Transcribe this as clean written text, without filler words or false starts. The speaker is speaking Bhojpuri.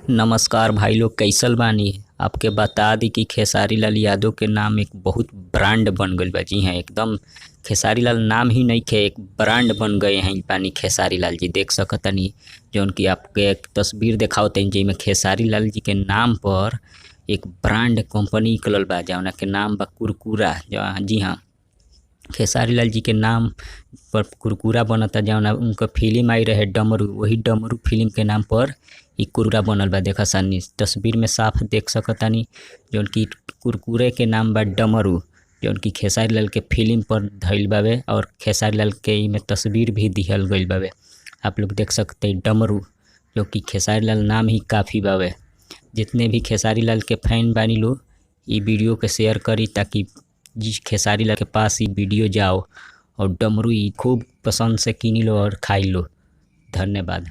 नमस्कार भाई लोग, कैसल बानी। आपके बता दी कि खेसारी लाल यादव के नाम एक बहुत ब्रांड बन गईल बा। जी हाँ, एकदम खेसारी लाल नाम ही नहीं खे, एक ब्रांड बन गए हैं पानी खेसारी लाल जी। देख सकतनी जौन कि आपके एक तस्वीर दिखाओ तनी जिसमें खेसारी लाल जी के नाम पर एक ब्रांड कंपनी निकलल बा जौना के नाम बा कुरकुरा। जी हाँ, खेसारी लाल जी के नाम पर कुरकुरा बनता। जौन उनका फिल्म आई रहे डमरू, वही डमरू फिल्म के नाम पर इ कुरकुरा बनल बा। देखा सानी तस्वीर में साफ देख सकतानी जौन कि कुरकुरे के नाम बा डमरू, जौन कि खेसारी लाल के फिल्म पर धइल बावे और खेसारी लाल के में तस्वीर भी दिहल गइल बावे। आप लोग देख सकते डमरू, जो कि खेसारी लाल नाम ही काफ़ी बावे। जितने भी खेसारी लाल के फैन बानी लो, इ वीडियो के शेयर करी ताकि जिस खेसारी लाल के पास ये वीडियो जाओ और डमरू खूब पसंद से किनी लो और खाई लो। धन्यवाद।